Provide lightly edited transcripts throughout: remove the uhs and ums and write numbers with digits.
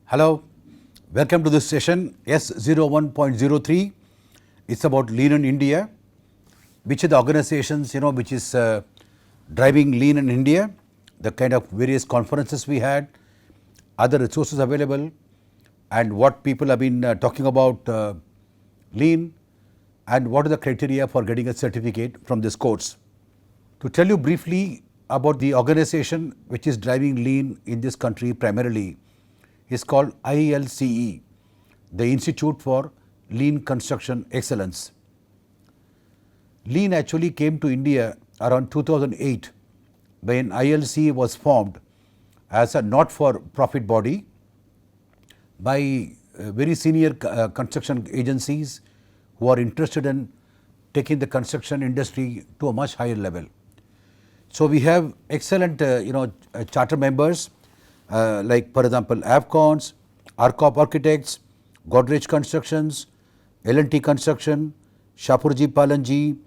Hello, welcome to this session S01.03. It's about lean in India. Which are the organizations which is driving lean in India, the kind of various conferences we had, other resources available, and what people have been talking about lean, and what are the criteria for getting a certificate from this course. To tell you briefly about the organization which is driving lean in this country primarily is called ILCE, the Institute for Lean Construction Excellence. Lean actually came to India around 2008 when ILCE was formed as a not-for-profit body by very senior construction agencies who are interested in taking the construction industry to a much higher level. So we have excellent charter members like, for example, AFCONS, ARCOP Architects, Godrej Constructions, L&T Construction, Shapurji Palanji,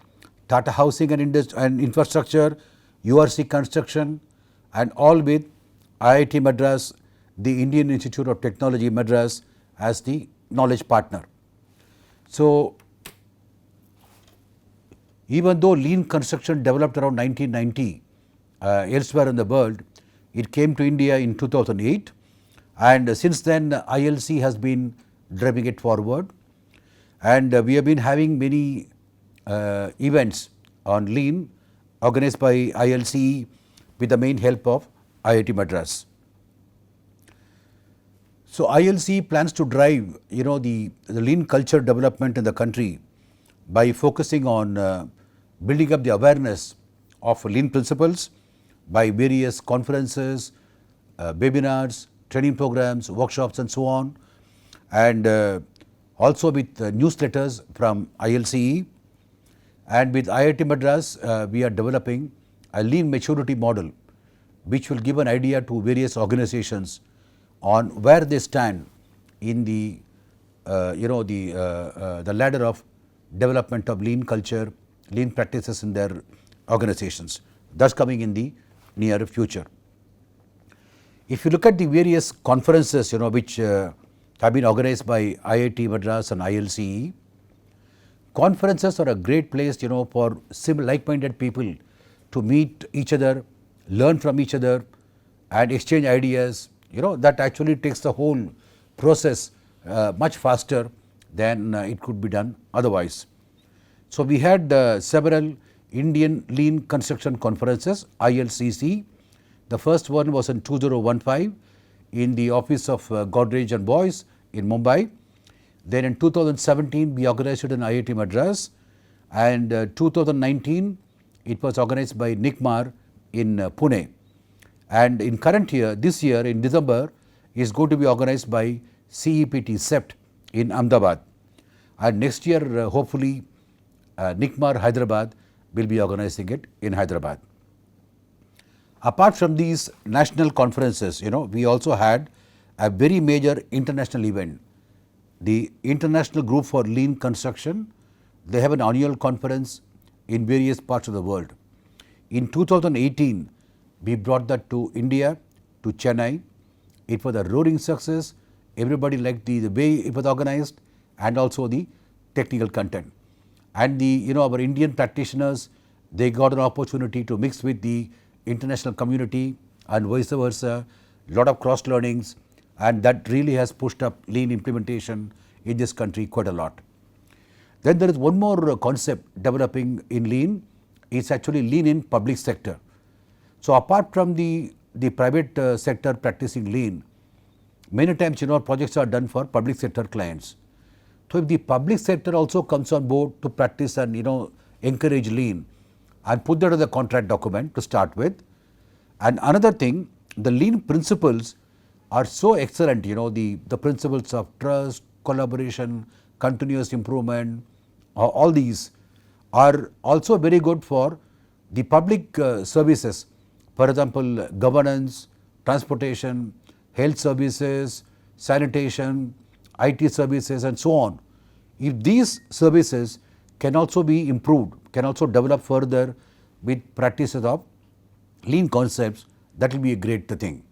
Tata Housing and Infrastructure, URC Construction, and all with IIT Madras, the Indian Institute of Technology Madras as the knowledge partner. So even though lean construction developed around 1990 elsewhere in the world, it came to India in 2008, and since then ILC has been driving it forward, and we have been having many events on lean organized by ILC with the main help of IIT Madras. So ILC plans to drive the lean culture development in the country by focusing on building up the awareness of lean principles by various conferences, webinars, training programs, workshops and so on, and also with newsletters from ILCE, and with IIT Madras we are developing a lean maturity model which will give an idea to various organizations on where they stand in the the ladder of development of lean culture, lean practices in their organizations. That's coming in the near future. If you look at the various conferences which have been organized by IIT Madras and ILCE, conferences are a great place for like-minded people to meet each other, learn from each other and exchange ideas. That actually takes the whole process much faster than it could be done otherwise. So we had several Indian Lean Construction Conferences, ILCC. The first one was in 2015 in the office of Godrej and Boyce in Mumbai. Then in 2017 we organized it in IIT Madras, and 2019 it was organized by NICMAR in Pune. And in current year, this year in December, is going to be organized by CEPT CEPT in Ahmedabad. And next year hopefully NICMAR Hyderabad will be organizing it in Hyderabad. Apart from these national conferences, we also had a very major international event. The International Group for Lean Construction, they have an annual conference in various parts of the world. In 2018, we brought that to India, to Chennai. It was a roaring success. Everybody liked the way it was organized and also the technical content. And our Indian practitioners, they got an opportunity to mix with the international community and vice versa, lot of cross learnings, and that really has pushed up lean implementation in this country quite a lot. Then there is one more concept developing in lean. It's actually lean in public sector. So apart from the private sector practicing lean, many times projects are done for public sector clients. So if the public sector also comes on board to practice and encourage lean and put that as a contract document to start with. And another thing, the lean principles are so excellent, the principles of trust, collaboration, continuous improvement, all these are also very good for the public services. For example, governance, transportation, health services, sanitation, IT services and so on. If these services can also be improved, can also develop further with practices of lean concepts, that will be a great thing.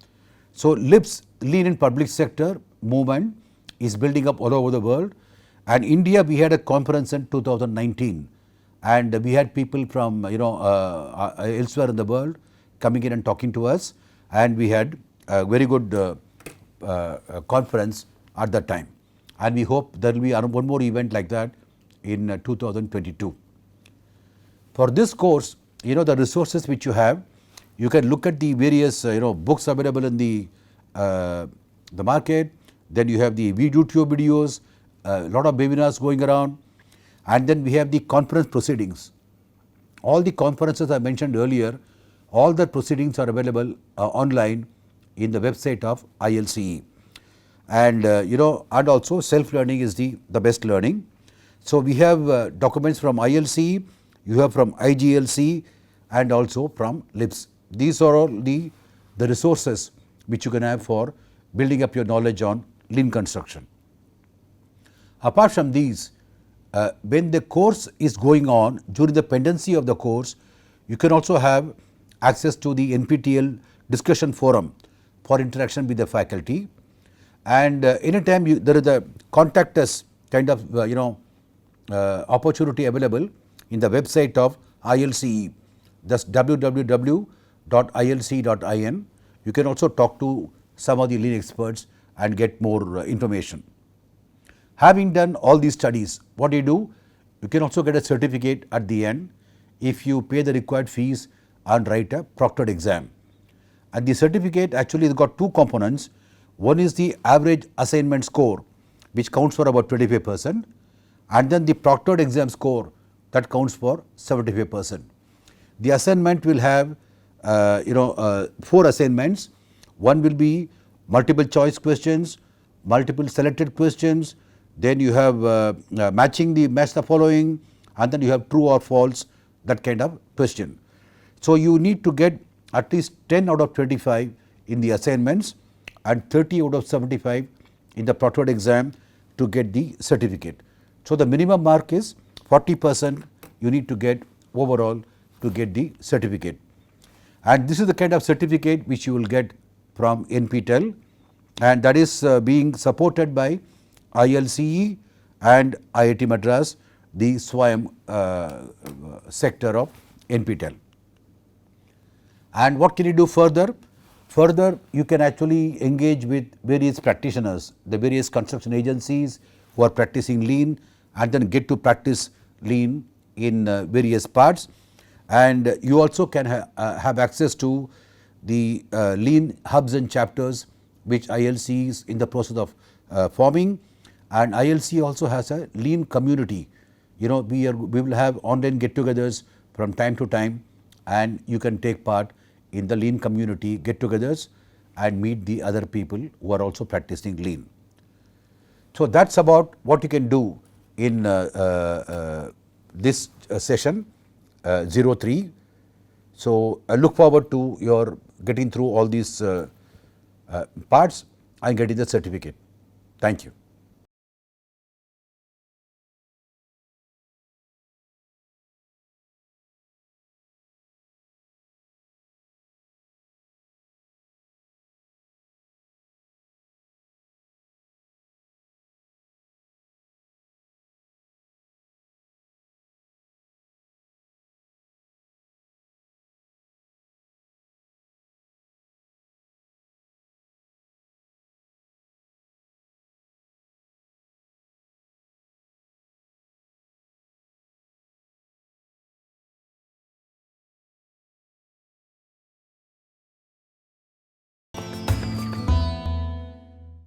So, LIPS, Lean in Public Sector movement is building up all over the world, and India, we had a conference in 2019, and we had people from elsewhere in the world coming in and talking to us, and we had a very good conference at that time, and we hope there will be one more event like that in 2022. For this course, the resources which you have, you can look at the various books available in the market. Then you have the YouTube videos, a lot of webinars going around, and then we have the conference proceedings. All the conferences I mentioned earlier, all the proceedings are available online in the website of ILCE, and and also self-learning is the best learning. So we have documents from ILCE, you have from IGLC, and also from LIPS. These are all the resources which you can have for building up your knowledge on lean construction. Apart from these, when the course is going on, during the pendency of the course, you can also have access to the NPTEL discussion forum for interaction with the faculty, and anytime there is a contact us kind of opportunity available in the website of ILCE, that's www.ilce.in. You can also talk to some of the lean experts and get more information. Having done all these studies, what do? You can also get a certificate at the end if you pay the required fees and write a proctored exam. And the certificate actually has got two components. One is the average assignment score, which counts for about 25%, and then the proctored exam score that counts for 75%. The assignment will have 4 assignments. One will be multiple choice questions, multiple selected questions, then you have match the following, and then you have true or false, that kind of question. So you need to get at least 10 out of 25 in the assignments and 30 out of 75 in the proctored exam to get the certificate. So the minimum mark is 40% you need to get overall to get the certificate. And this is the kind of certificate which you will get from NPTEL, and that is being supported by ILCE and IIT Madras, the SWAYAM sector of NPTEL. And what can you do further? Further, you can actually engage with various practitioners, the various construction agencies who are practicing lean, and then get to practice lean in various parts. And you also can have access to the lean hubs and chapters which ILCE is in the process of forming, and ILCE also has a lean community. We will have online get-togethers from time to time, and you can take part in the lean community get-togethers and meet the other people who are also practicing lean. So that's about what you can do in this session 03. So I look forward to your getting through all these parts and getting the certificate. Thank you.